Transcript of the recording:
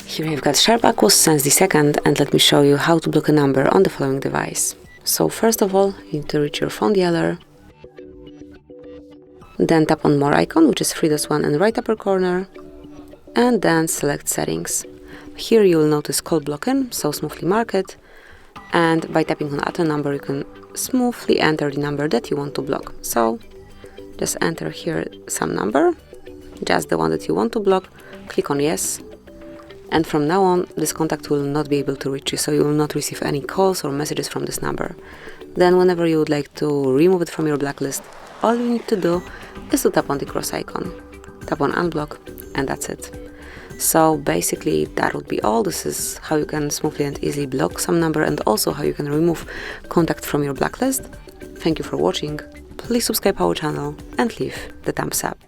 Here you've got SHARP Aquos Sense2, and let me show you how to block a number on the following device. So first of all, you need to reach your phone dialer, then tap on More icon, which is 3 dots 1 in the right upper corner, and then select Settings. Here you will notice Call Block In, so smoothly mark it, and by tapping on Add a Number you can smoothly enter the number that you want to block. So just enter here some number, just the one that you want to block, click on Yes, and from now on this contact will not be able to reach you, so you will not receive any calls or messages from this number. Then whenever you would like to remove it from your blacklist, all you need to do is to tap on the cross icon, tap on Unblock, and that's it. So basically that would be all. This is how you can smoothly and easily block some number, and also how you can remove contact from your blacklist. Thank you for watching. Please subscribe our channel and leave the thumbs up.